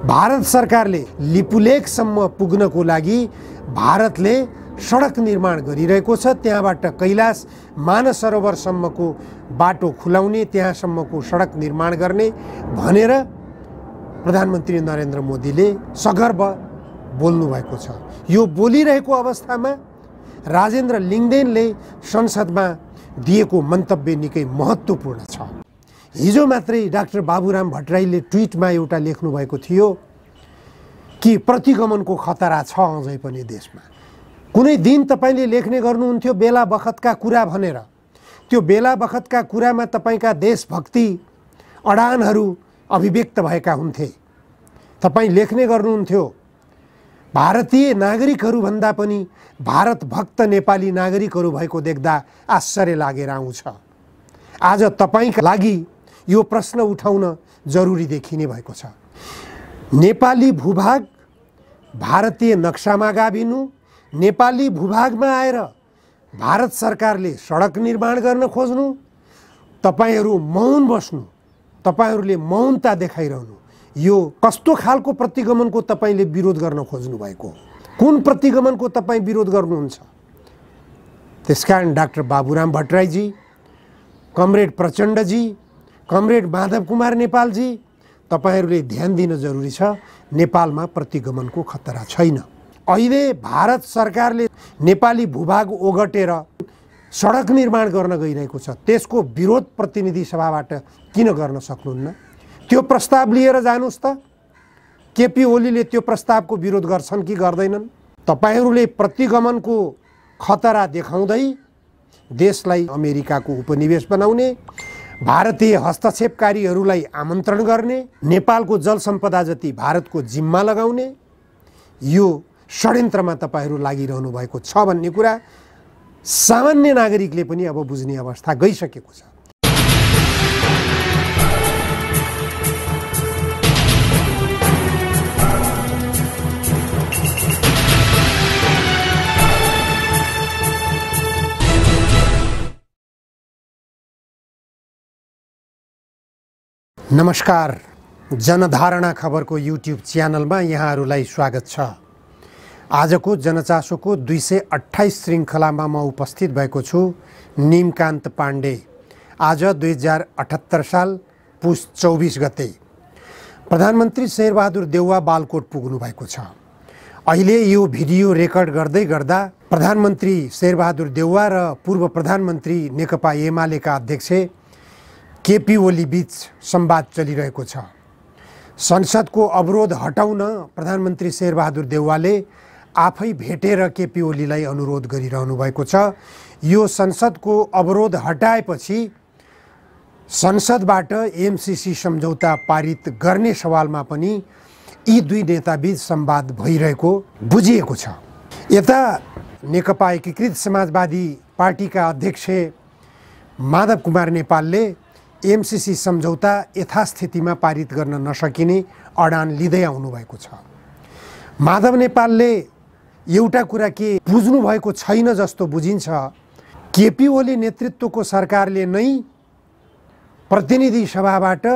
भारत सरकारले लिपुलेखसम्म पुग्नको लागि भारतले सडक निर्माण गरिरहेको छ। त्यहाँबाट कैलाश मानसरोवरसम्मको बाटो खुलाउने, त्यहाँसम्मको सडक निर्माण गर्ने भनेर प्रधानमन्त्री नरेन्द्र मोदीले सगर्व बोल्नु भएको छ। यो बोलिरहेको अवस्थामा राजेन्द्र लिङ्गदेनले संसदमा दिएको मन्तव्य निकै महत्त्वपूर्ण छ। हिजो मात्रै डाक्टर बाबुराम भट्टराईले ट्विटमा एउटा लेख्नु भएको थियो कि प्रतिगमनको खतरा छ अझै पनि देशमा। कुनै दिन तपाईले लेख्ने गर्नुहुन्थ्यो बेला बखतका कुरा भनेर, त्यो बेला बखतका कुरामा तपाईका देशभक्ति अडानहरू अभिव्यक्त भएका हुन्थे। तपाईँ लेख्ने गर्नुहुन्थ्यो भारतीय नागरिकहरू भन्दा पनि भारत भक्त नेपाली नागरिकहरू भएको देख्दा आश्चर्य लागेर आउँछ। आज तपाईका लागि यो प्रश्न उठाउन जरुरी देखिने भएको छ। नेपाली भूभाग भारतीय नक्सामा गाभिनु, नेपाली भूभागमा आएर भारत सरकारले सडक निर्माण गर्न खोज्नु, तपाईहरू मौन बस्नु, तपाईहरूले मौनता देखाइरहनु, यो कस्तो खालको प्रतिगमनको तपाईले विरोध गर्न खोज्नु भएको? कुन प्रतिगमनको तपाईँ विरोध गर्नुहुन्छ? त्यसकारण डाक्टर बाबुराम भट्टराईजी, कमरेड प्रचण्डजी, कमरेड माधव कुमार नेपालजी, तपाईहरूले ध्यान दिन जरुरी छ। नेपालमा प्रतिगमनको खतरा छैन। अहिले भारत सरकारले नेपाली भूभाग ओगटेर सडक निर्माण गर्न गइरहेको छ, त्यसको विरोध प्रतिनिधि सभाबाट किन गर्न सक्नुहुन्न? त्यो प्रस्ताव लिएर जानुस् त। केपी ओलीले त्यो प्रस्तावको विरोध गर्छन् कि गर्दैनन्? तपाईहरूले प्रतिगमनको खतरा देखाउँदै देशलाई अमेरिकाको उपनिवेश बनाउने, भारतीय हस्तक्षेपकारीहरूलाई आमन्त्रण गर्ने, नेपालको जल सम्पदा जति भारतको जिम्मा लगाउने, यो षड्यन्त्रमा तपाईहरू लागिरहनु भएको छ भन्ने कुरा सामान्य नागरिकले पनि अब बुझ्ने अवस्था गइसकेको छ। नमस्कार, जनधारणा खबरको युट्युब च्यानलमा यहाँहरूलाई स्वागत छ। आजको जनचासोको 228 श्रृङ्खलामा म उपस्थित भएको छु निमकान्त पाण्डे। आज 2078 साल पुस 24 गते प्रधानमन्त्री शेरबहादुर देउवा बालकोट पुग्नु भएको छ। अहिले यो भिडियो रेकर्ड गर्दै गर्दा प्रधानमन्त्री शेरबहादुर देउवा र पूर्व प्रधानमन्त्री नेकपा एमालेका अध्यक्ष केपी ओली बीच संवाद चलिरहेको छ। संसदको अवरोध हटाउन प्रधानमन्त्री शेरबहादुर देउवाले आफै भेटेर केपी ओलीलाई अनुरोध गरिरहनु भएको छ। यो संसदको अवरोध हटाएपछि संसदबाट एमसीसी सम्झौता पारित गर्ने सवालमा पनि यी दुई नेताबीच संवाद भइरहेको बुझिएको छ। यता नेकपा एकीकृत समाजवादी पार्टीका अध्यक्ष माधव कुमार नेपालले एमसीसी सम्झौता यथास्थितिमा पारित गर्न नसकिने अडान लिँदै आउनु भएको छ। माधव नेपालले एउटा कुरा के बुझ्नु भएको छैन जस्तो बुझिन्छ, केपी ओली नेतृत्वको सरकारले नै प्रतिनिधि सभाबाट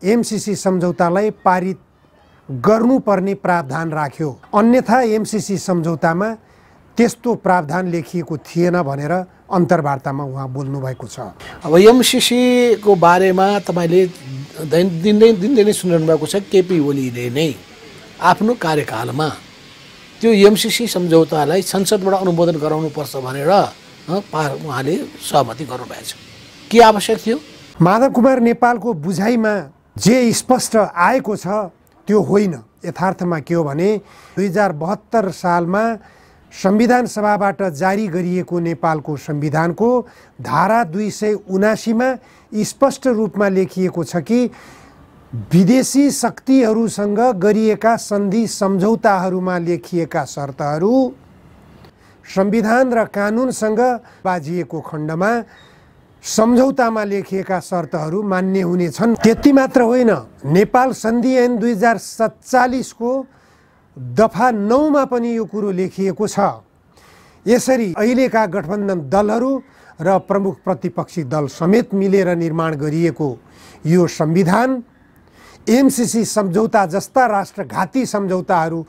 एमसीसी सम्झौतालाई पारित गर्नुपर्ने प्रावधान राख्यो, अन्यथा एमसीसी सम्झौतामा त्यस्तो प्रावधान लेखिएको थिएन भनेर अन्तर्वार्तामा उहाँ बोल्नु भएको छ। अब एमसीसी को बारेमा तपाईले दिनदिनै सुनिरहनु भएको छ। केपी ओलीले नै आफ्नो कार्यकालमा त्यो एमसीसी सम्झौतालाई संसदबाट अनुमोदन गराउनुपर्छ भनेर उहाँले सहमति गर्नुभएको छ। के आवश्यक थियो? माधव कुमार नेपालको बुझाइमा जे स्पष्ट आएको छ त्यो होइन। यथार्थमा के हो भने 2072 सालमा संविधान सभाबाट जारी गरिएको नेपालको संविधानको धारा 279 मा स्पष्ट रूपमा लेखिएको छ कि विदेशी शक्तिहरूसँग गरिएका सन्धि सम्झौताहरूमा लेखिएका शर्तहरू संविधान र कानुनसँग बाजिएको खण्डमा सम्झौतामा लेखिएका शर्तहरू मान्य हुनेछन्। त्यति मात्र होइन, नेपाल सन्धि ऐन 2047 को दफा 9 मा पनि यो कुरो लेखिएको छ। यसरी अहिलेका गठबन्धन दलहरू र प्रमुख प्रतिपक्षी दल समेत मिलेर निर्माण गरिएको यो संविधान एमसीसी सम्झौता जस्ता राष्ट्रघाती सम्झौताहरू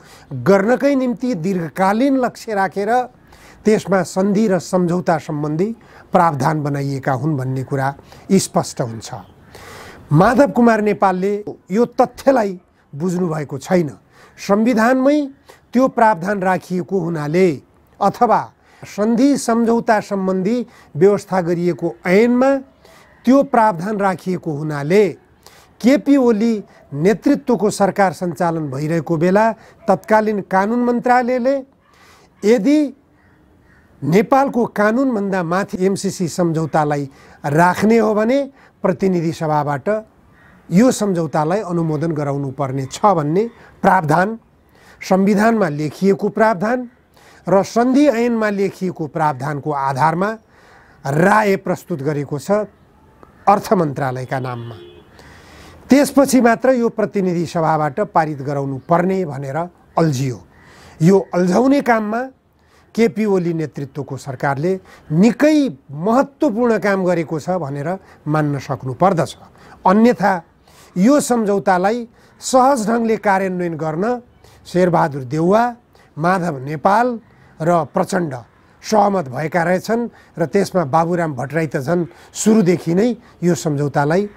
गर्नकै निम्ति दीर्घकालीन लक्ष्य राखेर त्यसमा सन्धि र सम्झौता सम्बन्धी प्रावधान बनाइएका हुन् भन्ने कुरा स्पष्ट हुन्छ। माधव कुमार नेपालले यो तथ्यलाई बुझ्नु भएको छैन। संविधानमै त्यो प्रावधान राखिएको हुनाले अथवा सन्धि सम्झौता सम्बन्धी व्यवस्था गरिएको ऐनमा त्यो प्रावधान राखिएको हुनाले केपी ओली नेतृत्वको सरकार सञ्चालन भइरहेको बेला तत्कालीन कानुन मन्त्रालयले यदि नेपालको कानुनभन्दा माथि एमसीसी सम्झौतालाई राख्ने हो भने प्रतिनिधि सभाबाट यो सम्झौतालाई अनुमोदन गराउनु पर्ने छ भन्ने प्रावधान संविधानमा लेखिएको प्रावधान र सन्धि ऐनमा लेखिएको प्रावधानको आधारमा राय प्रस्तुत गरेको छ अर्थ मन्त्रालयका नाममा। त्यसपछि मात्र यो प्रतिनिधि सभाबाट पारित गराउनु पर्ने भनेर अल्झियो। यो अल्झाउने काममा केपी ओली नेतृत्वको सरकारले निकै महत्त्वपूर्ण काम गरेको छ भनेर मान्न सक्नु पर्दछ। अन्यथा यो सम्झौतालाई सहज ढङ्गले कार्यान्वयन गर्न शेरबहादुर देउवा, माधव नेपाल र प्रचण्ड सहमत भएका रहेछन् र त्यसमा बाबुराम भट्टराई त झन् सुरुदेखि नै यो सम्झौतालाई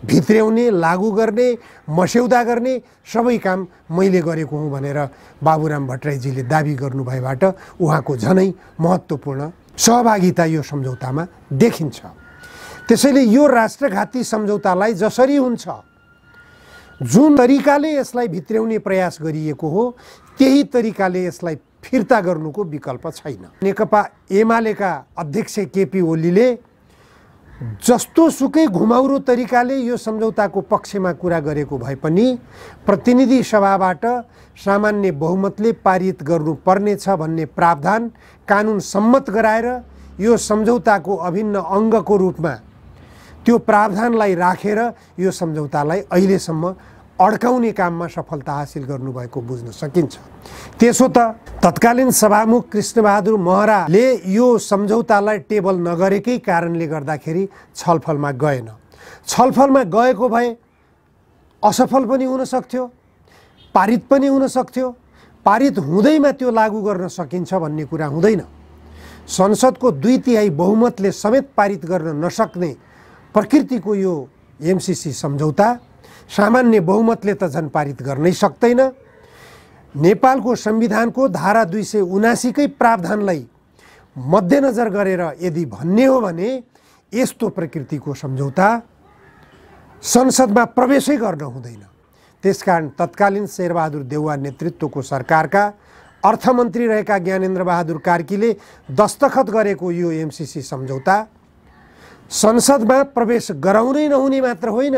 भित्र्याउने, लागू गर्ने, मस्यौदा गर्ने सबै काम मैले गरेको हुँ भनेर बाबुराम भट्टराईजीले दाबी गर्नुभएबाट उहाँको झनै महत्त्वपूर्ण सहभागिता यो सम्झौतामा देखिन्छ। त्यसैले यो राष्ट्रघाती सम्झौतालाई जसरी हुन्छ, जुन तरिकाले यसलाई भित्र्याउने प्रयास गरिएको हो त्यही तरिकाले यसलाई फिर्ता गर्नुको विकल्प छैन। नेकपा एमालेका अध्यक्ष केपी ओलीले जस्तो सुकै घुमाउरो तरिकाले यो सम्झौताको पक्षमा कुरा गरेको भए पनि प्रतिनिधि सभाबाट सामान्य बहुमतले पारित गर्नुपर्नेछ भन्ने प्रावधान कानुन सम्मत गराएर यो सम्झौताको अभिन्न अङ्गको रूपमा त्यो प्रावधानलाई राखेर यो सम्झौतालाई अहिलेसम्म अड्काउने काममा सफलता हासिल गर्नुभएको बुझ्न सकिन्छ। त्यसो त तत्कालीन सभामुख कृष्णबहादुर महराले यो सम्झौतालाई टेबल नगरेकै कारणले गर्दाखेरि छलफलमा गएन। छलफलमा गएको भए असफल पनि हुन सक्थ्यो, पारित पनि हुन सक्थ्यो। पारित हुँदैमा त्यो लागू गर्न सकिन्छ भन्ने कुरा हुँदैन। संसदको 2/3 बहुमतले समेत पारित गर्न नसक्ने प्रकृतिको यो एमसीसी सम्झौता सामान्य बहुमतले त झन् पारित गर्नै सक्दैन। नेपालको संविधानको धारा 279 कै प्रावधानलाई मध्यनजर गरेर यदि भन्ने हो भने यस्तो प्रकृतिको सम्झौता संसदमा प्रवेशै गर्न हुँदैन। त्यसकारण तत्कालीन शेरबहादुर देउवा नेतृत्वको सरकारका अर्थमन्त्री रहेका ज्ञानेन्द्र बहादुर कार्कीले दस्तखत गरेको यो एमसीसी सम्झौता संसदमा प्रवेश गराउनै नहुने मात्र होइन,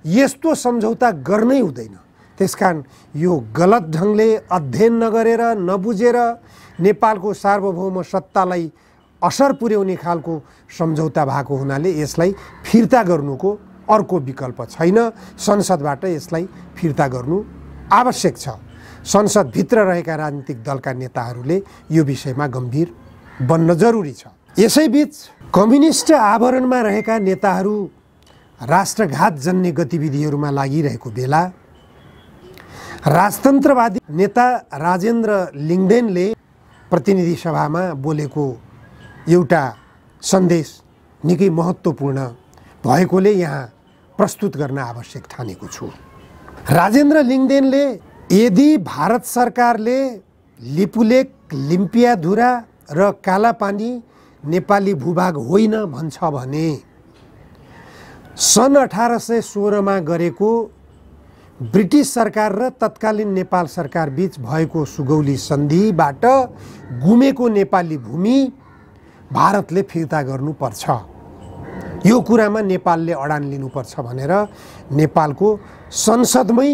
यस्तो सम्झौता गर्नै हुँदैन। त्यसकारण यो गलत ढङ्गले अध्ययन नगरेर, नबुझेर नेपालको सार्वभौम सत्तालाई असर पुर्याउने खालको सम्झौता भएको हुनाले यसलाई फिर्ता गर्नुको अर्को विकल्प छैन। संसदबाट यसलाई फिर्ता गर्नु आवश्यक छ। संसदभित्र रहेका राजनीतिक दलका नेताहरूले यो विषयमा गम्भीर बन्न जरुरी छ। यसैबीच कम्युनिस्ट आवरणमा रहेका नेताहरू राष्ट्रघात जन्य गतिविधिहरूमा लागिरहेको बेला राजतन्त्रवादी नेता राजेन्द्र लिङ्गदेनले प्रतिनिधि सभामा बोलेको एउटा सन्देश निकै महत्त्वपूर्ण भएकोले यहाँ प्रस्तुत गर्न आवश्यक ठानेको छु। राजेन्द्र लिङ्गदेनले यदि भारत सरकारले लिपुलेक, लिम्पियाधुरा र कालापानी नेपाली भूभाग होइन भन्छ भने सन् 1816 मा गरेको ब्रिटिस सरकार र तत्कालीन नेपाल सरकार बीच भएको सुगौली सन्धिबाट गुमेको नेपाली भूमि भारतले फिर्ता गर्नुपर्छ। यो कुरामा नेपालले अडान लिनुपर्छ भनेर नेपालको संसदमै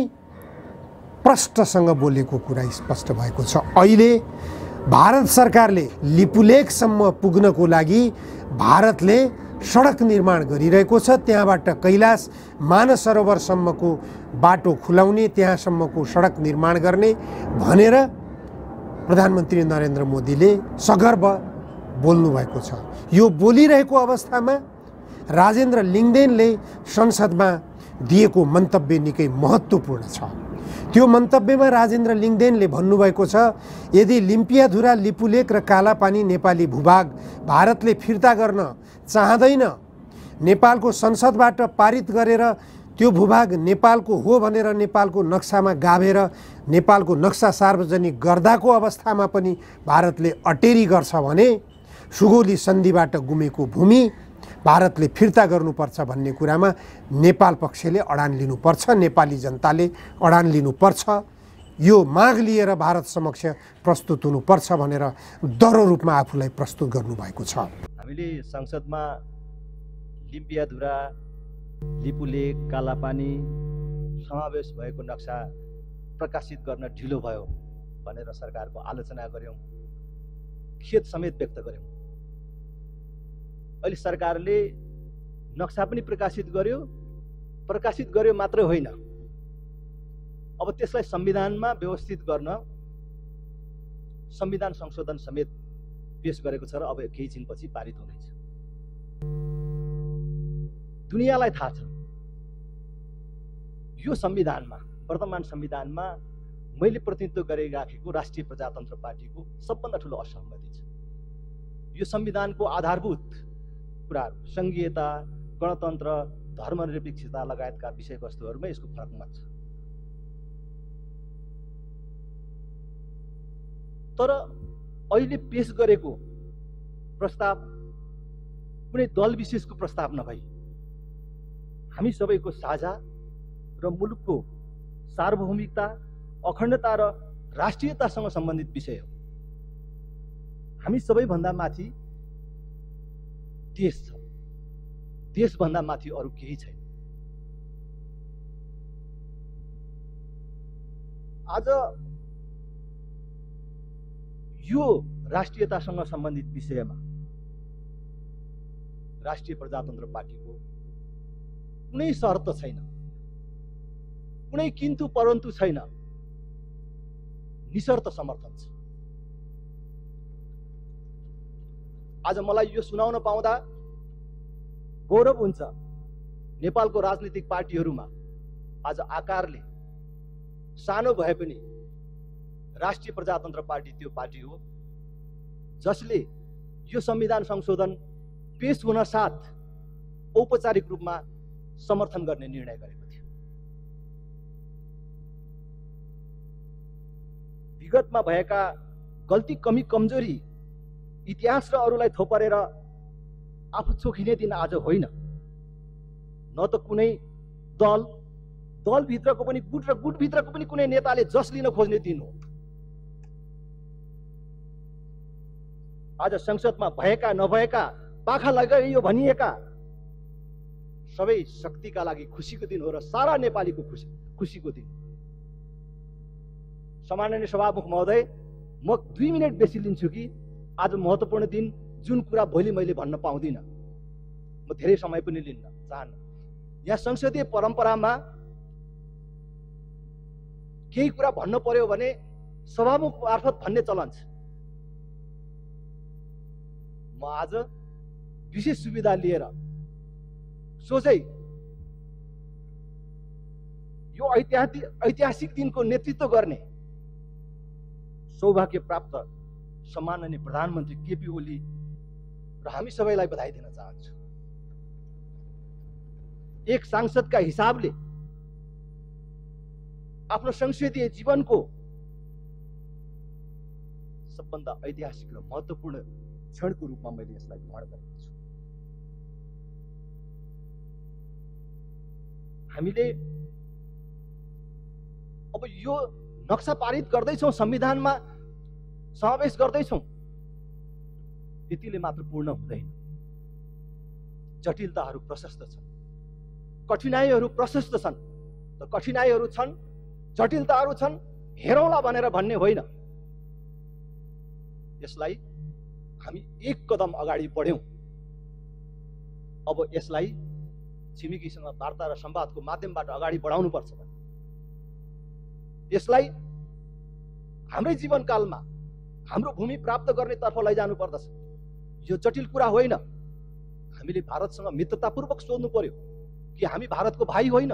प्रष्टसँग बोलेको कुरा स्पष्ट भएको छ। अहिले भारत सरकारले लिपुलेकसम्म पुग्नको लागि भारतले सडक निर्माण गरिरहेको छ। त्यहाँबाट कैलाश मानसरोवरसम्मको बाटो खुलाउने, त्यहाँसम्मको सडक निर्माण गर्ने भनेर प्रधानमन्त्री नरेन्द्र मोदीले सगर्व बोल्नुभएको छ। यो बोलिरहेको अवस्थामा राजेन्द्र लिङ्गदेनले संसदमा दिएको मन्तव्य निकै महत्त्वपूर्ण छ। त्यो मन्तव्यमा राजेन्द्र लिङदेनले भन्नुभएको छ, यदि लिम्पियाधुरा, लिपुलेक र कालापानी नेपाली भूभाग भारतले फिर्ता गर्न चाहँदैन, नेपालको संसदबाट पारित गरेर त्यो भूभाग नेपालको हो भनेर नेपालको नक्सामा गाभेर नेपालको नक्सा सार्वजनिक गर्दाको अवस्थामा पनि भारतले अटेरी गर्छ भने सुगौली सन्धिबाट गुमेको भूमि भारतले फिर्ता गर्नुपर्छ भन्ने कुरामा नेपाल पक्षले अडान लिनुपर्छ, नेपाली जनताले अडान लिनुपर्छ। यो माग लिएर भारत समक्ष प्रस्तुत हुनुपर्छ भनेर दह्रो रूपमा आफूलाई प्रस्तुत गर्नुभएको छ। हामीले संसदमा लिम्पियाधुरा, लिपुलेक, कालापानी समावेश भएको नक्सा प्रकाशित गर्न ढिलो भयो भनेर सरकारको आलोचना गर्यौं, खेद समेत व्यक्त गर्यौं। अहिले सरकारले नक्सा पनि प्रकाशित गर्यो मात्र होइन, अब त्यसलाई संविधानमा व्यवस्थित गर्न संविधान संशोधन समेत पेश गरेको छ र अब केही दिनपछि पारित हुनेछ। दुनियाँलाई थाहा छ यो संविधानमा, वर्तमान संविधानमा मैले प्रतिनिधित्व गरिराखेको राष्ट्रिय प्रजातन्त्र पार्टीको सबभन्दा ठुलो असहमति छ। यो संविधानको आधारभूत कुराहरू संघीयता, गणतन्त्र, धर्मनिरपेक्षता लगायतका विषयवस्तुहरूमा यसको फरक मत छ। तर अहिले पेश गरेको प्रस्ताव कुनै दल विशेषको प्रस्ताव नभई हामी सबैको साझा र मुलुकको सार्वभौमिकता, अखण्डता र राष्ट्रियतासँग सम्बन्धित विषय हो। हामी सबैभन्दा माथि देश छ, देशभन्दा माथि अरू केही छैन। आज यो राष्ट्रियतासँग सम्बन्धित विषयमा राष्ट्रिय प्रजातन्त्र पार्टीको कुनै शर्त छैन, कुनै किन्तु परन्तु छैन, निशर्त समर्थन छ। आज मलाई यो सुनाउन पाउँदा गौरव हुन्छ। नेपालको राजनीतिक पार्टीहरूमा आज आकारले सानो भए पनि राष्ट्रिय प्रजातन्त्र पार्टी त्यो पार्टी हो जसले यो संविधान संशोधन पेश हुन साथ औपचारिक रूपमा समर्थन गर्ने निर्णय गरेको थियो। विगतमा भएका गल्ती, कमी, कमजोरी, इतिहास र अरूलाई थोपरेर आफू चोखिने दिन आज होइन। न त कुनै दलभित्रको पनि गुट र गुटभित्रको पनि कुनै नेताले जस लिन खोज्ने दिन हो। आज संसदमा भएका नभएका, पाखा लगाइयो भनिएका सबै शक्तिका लागि खुसीको दिन हो र सारा नेपालीको खुसीको दिन। सम्माननीय सभामुख महोदय, म 2 मिनेट बेसी लिन्छु कि आज महत्त्वपूर्ण दिन जुन कुरा भोलि मैले भन्न पाउँदिनँ, म धेरै समय पनि लिन्न चाहन्न। यहाँ संसदीय परम्परामा केही कुरा भन्न पर्यो भने सभामुख मार्फत भन्ने चलन छ। म आज विशेष सुविधा लिएर सोझै यो ऐतिहासिक दिनको नेतृत्व गर्ने सौभाग्य प्राप्त सम्माननीय प्रधानमन्त्री केपी ओली र हामी सबैलाई बधाई दिन चाहन्छु। एक सांसदका हिसाबले आफ्नो संसदीय जीवनको सबभन्दा ऐतिहासिक र महत्त्वपूर्ण क्षणको रूपमा मैले यसलाई ग्रहण गरेको छु। हामीले अब यो नक्सा पारित गर्दैछौँ, संविधानमा समावेश गर्दैछौँ, त्यतिले मात्र पूर्ण हुँदैन। जटिलताहरू प्रशस्त छन्, कठिनाइहरू प्रशस्त छन्। त कठिनाइहरू छन्, जटिलताहरू छन्, हेरौँला भनेर भन्ने होइन। यसलाई हामी एक कदम अगाडि बढ्यौँ। अब यसलाई छिमेकीसँग वार्ता र संवादको माध्यमबाट अगाडि बढाउनु पर्छ। यसलाई हाम्रै जीवनकालमा हाम्रो भूमि प्राप्त गर्नेतर्फ लैजानु पर्दछ। यो जटिल कुरा होइन। हामीले भारतसँग मित्रतापूर्वक सोध्नु पर्यो कि हामी भारतको भाइ होइन,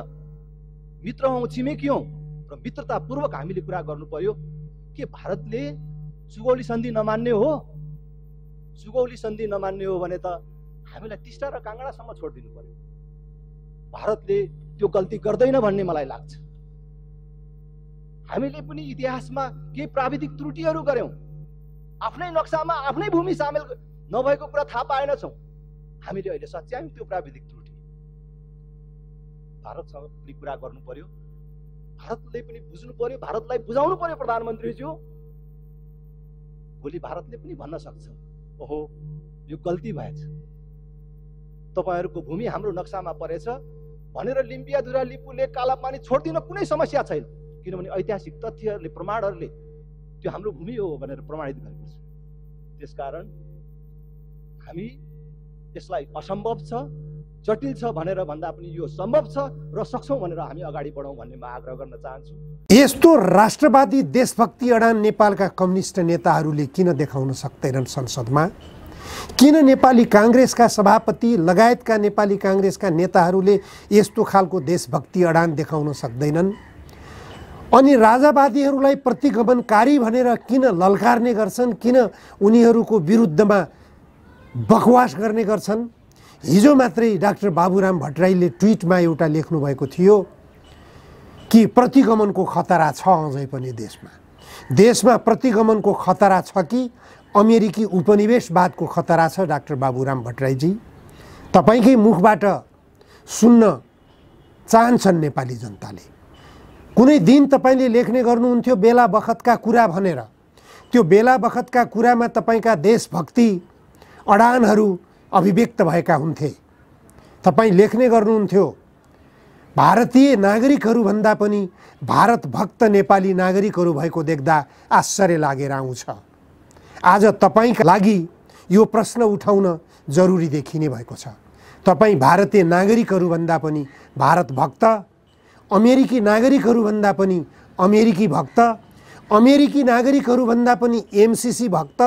मित्र हौँ, छिमेकी हौँ र मित्रतापूर्वक हामीले कुरा गर्नु पर्यो। के भारतले सुगौली सन्धि नमान्ने हो? सुगौली सन्धि नमान्ने हो भने त हामीलाई टिस्टा र काङ्गडासम्म छोडिदिनु पर्यो। भारतले त्यो गल्ती गर्दैन भन्ने मलाई लाग्छ। हामीले पनि इतिहासमा केही प्राविधिक त्रुटिहरू गर्यौं, आफ्नै नक्सामा आफ्नै भूमि सामेल नभएको कुरा थाहा पाएनछौँ। हामीले अहिले सच्यायौं त्यो प्राविधिक त्रुटि। भारतसँग पनि कुरा गर्नु पर्यो, भारतले पनि बुझ्नु पर्यो, भारतलाई बुझाउनु पर्यो। प्रधानमन्त्रीज्यू, भोलि भारतले पनि भन्न सक्छ, ओहो यो गल्ती भएछ, तपाईहरूको भूमि हाम्रो नक्सामा परेछ भनेर लिम्पियाधुरा, लिपुलेक, कालापानी छोड्दिन कुनै समस्या छैन, किनभने ऐतिहासिक तथ्यहरूले, प्रमाणहरूले त्यो हाम्रो भूमि हो भनेर प्रमाणित गरेको छ। त्यसकारण हामी यसलाई असम्भव छ, जटिल छ भनेर भन्दा पनि यो सम्भव छ र सक्छौं भनेर हामी अगाडि बढौं भन्ने म आग्रह गर्न चाहन्छु। यस्तो राष्ट्रवादी देशभक्ति अडान नेपालका कम्युनिस्ट नेताहरूले किन देखाउन सक्दैनन् संसदमा? किन नेपाली कांग्रेसका सभापति लगायतका नेपाली कांग्रेसका नेताहरूले यस्तो खालको देशभक्ति अडान देखाउन सक्दैनन्? अनि राजावादीहरूलाई प्रतिगमनकारी भनेर किन ललकारने गर्छन्? किन उनीहरूको विरुद्धमा बकवास गर्ने गर्छन्? हिजो मात्रै डाक्टर बाबुराम भट्टराईले ट्विटमा एउटा लेख्नु भएको थियो कि प्रतिगमनको खतरा छ अझै पनि देशमा प्रतिगमनको खतरा छ कि अमेरिकी उपनिवेशवादको खतरा छ? डाक्टर बाबुराम भट्टराईजी, तपाईकै मुखबाट सुन्न चाहन्छन् नेपाली जनताले। कुनै दिन तपाईले लेख्ने गर्नुहुन्थ्यो बेला बखतका कुरा भनेर, त्यो बेला बखतका कुरामा तपाईका देशभक्ति अडानहरू अभिव्यक्त भएका हुन्थे। तपाई लेख्ने गर्नुहुन्थ्यो भारतीय नागरिकहरू भन्दा पनि भारत भक्त नेपाली नागरिकहरू भएको देख्दा आश्चर्य लागेर आउँछ। आज तपाईका लागि यो प्रश्न उठाउन जरुरी देखिने भएको छ। तपाई भारतीय नागरिकहरू भन्दा पनि भारत भक्त, अमेरिकी नागरिकहरू भन्दा पनि अमेरिकी भक्त, अमेरिकी नागरिकहरू भन्दा पनि एमसीसी भक्त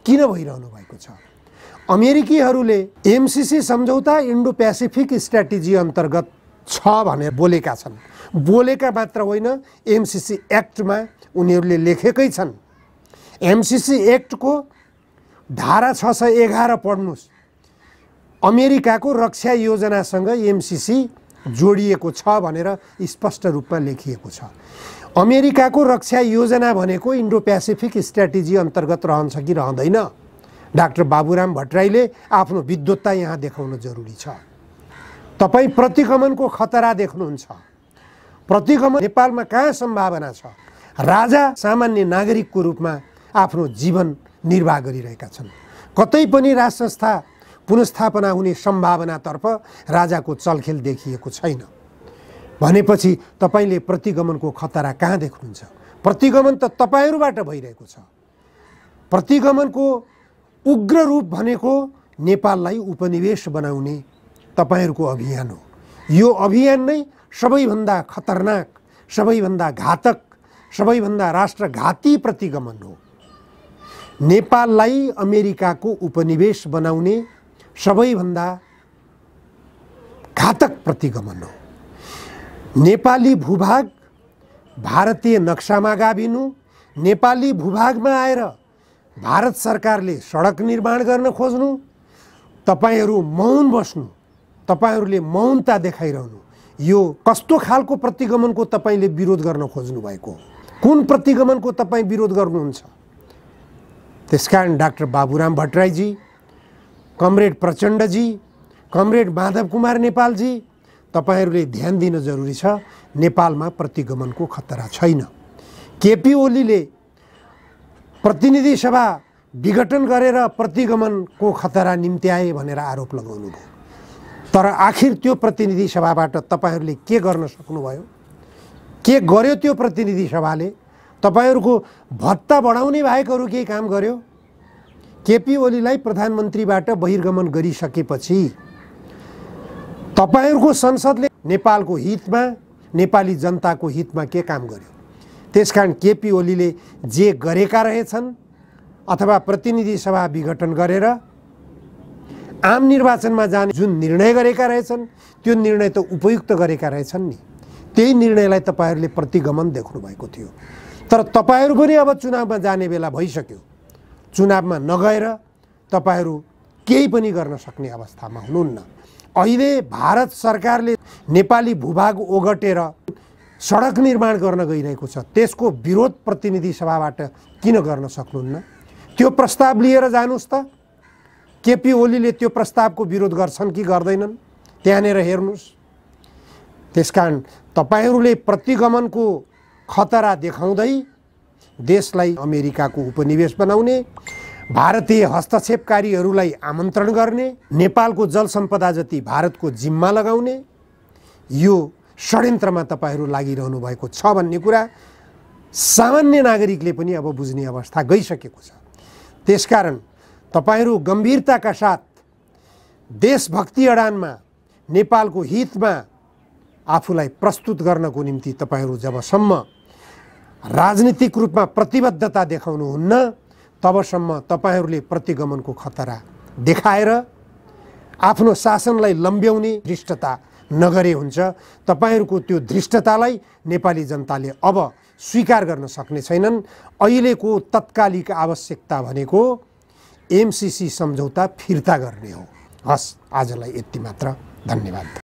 किन भइरहनु भएको छ? अमेरिकीहरूले एमसीसी सम्झौता इन्डो पेसिफिक स्ट्र्याटेजी अन्तर्गत छ भनेर बोलेका छन्। बोलेका मात्र होइन, एमसीसी एक्टमा उनीहरूले लेखेकै छन्। एमसीसी एक्टको धारा 611 पढ्नुस्। अमेरिकाको रक्षा योजनासँग एमसीसी जोडिएको छ भनेर स्पष्ट रूपमा लेखिएको छ। अमेरिकाको रक्षा योजना भनेको इन्डो पेसिफिक स्ट्र्याटेजी अन्तर्गत रहन्छ कि रहँदैन? डाक्टर बाबुराम भट्टराईले आफ्नो विद्वत्ता यहाँ देखाउन जरुरी छ। तपाई प्रतिगमनको खतरा देख्नुहुन्छ। प्रतिगमन नेपालमा कहाँ सम्भावना छ? राजा सामान्य नागरिकको रूपमा आफ्नो जीवन निर्वाह गरिरहेका छन्। कतै पनि राज संस्था पुनर्स्थापना हुने सम्भावनातर्फ राजाको चलखेल देखिएको छैन। भनेपछि तपाईले प्रतिगमनको खतरा कहाँ देख्नुहुन्छ? प्रतिगमन त तपाईहरूबाट भइरहेको छ। प्रतिगमनको उग्र रूप भनेको नेपाललाई उपनिवेश बनाउने तपाईहरूको अभियान हो। यो अभियान नै सबैभन्दा खतरनाक, सबैभन्दा घातक, सबैभन्दा राष्ट्रघाती प्रतिगमन हो। नेपाललाई अमेरिकाको उपनिवेश बनाउने सबैभन्दा घातक प्रतिगमन हो। नेपाली भूभाग भारतीय नक्सामा गाभिनु, नेपाली भूभागमा आएर भारत सरकारले सडक निर्माण गर्न खोज्नु, तपाईहरू मौन बस्नु, तपाईहरूले मौनता देखाइरहनु, यो कस्तो खालको प्रतिगमनको तपाईले विरोध गर्न खोज्नु भएको? कुन प्रतिगमनको तपाईँ विरोध गर्नुहुन्छ? त्यसकारण डाक्टर बाबुराम भट्टराईजी, कमरेड प्रचण्डजी, कमरेड माधव कुमार नेपालजी, तपाईहरूले ध्यान दिन जरुरी छ। नेपालमा प्रतिगमनको खतरा छैन। केपी ओलीले प्रतिनिधि सभा विघटन गरेर प्रतिगमनको खतरा निम्त्याए भनेर आरोप लगाउनु भयो। तर आखिर त्यो प्रतिनिधि सभाबाट तपाईहरूले के गर्न सक्नुभयो? के गर्यो त्यो प्रतिनिधि सभाले? तपाईहरूको भत्ता बढाउने बाहेक अरू केही काम गर्यो? केपी ओलीलाई प्रधानमन्त्रीबाट बहिर्गमन गरिसकेपछि तपाईहरूको संसदले नेपालको हितमा, नेपाली जनताको हितमा के काम गर्यो? त्यसकारण केपी ओलीले जे गरेका रहेछन् अथवा प्रतिनिधि सभा विघटन गरेर आम निर्वाचनमा जाने जुन निर्णय गरेका रहेछन् त्यो निर्णय त उपयुक्त गरेका रहेछन् नि। त्यही निर्णयलाई तपाईँहरूले प्रतिगमन देख्नु भएको थियो। तर तपाईँहरू पनि अब चुनावमा जाने बेला भइसक्यो। चुनावमा नगएर तपाईँहरू केही पनि गर्न सक्ने अवस्थामा हुनुहुन्न। अहिले भारत सरकारले नेपाली भूभाग ओगटेर सडक निर्माण गर्न गइरहेको छ, त्यसको विरोध प्रतिनिधि सभाबाट किन गर्न सक्नुहुन्न? त्यो प्रस्ताव लिएर जानुहोस् त। केपी ओलीले त्यो प्रस्तावको विरोध गर्छन् कि गर्दैनन् त्यहाँनिर हेर्नुहोस्। त्यसकारण तपाईँहरूले प्रतिगमनको खतरा देखाउँदै देशलाई अमेरिकाको उपनिवेश बनाउने, भारतीय हस्तक्षेपकारीहरूलाई आमन्त्रण गर्ने, नेपालको जल सम्पदा जति भारतको जिम्मा लगाउने यो षड्यन्त्रमा तपाईँहरू लागिरहनु भएको छ भन्ने कुरा सामान्य नागरिकले पनि अब बुझ्ने अवस्था गइसकेको छ। त्यसकारण तपाईँहरू गम्भीरताका साथ देशभक्ति अडानमा नेपालको हितमा आफूलाई प्रस्तुत गर्नको निम्ति तपाईँहरू जबसम्म राजनीतिक रूपमा प्रतिबद्धता देखाउनुहुन्न तबसम्म तपाईँहरूले प्रतिगमनको खतरा देखाएर आफ्नो शासनलाई लम्ब्याउने धृष्टता नगरे हुन्छ। तपाईँहरूको त्यो धृष्टतालाई नेपाली जनताले अब स्वीकार गर्न सक्ने छैनन्। अहिलेको तत्कालिक आवश्यकता भनेको एमसीसी सम्झौता फिर्ता गर्ने हो। हस्, आजलाई यति मात्र। धन्यवाद।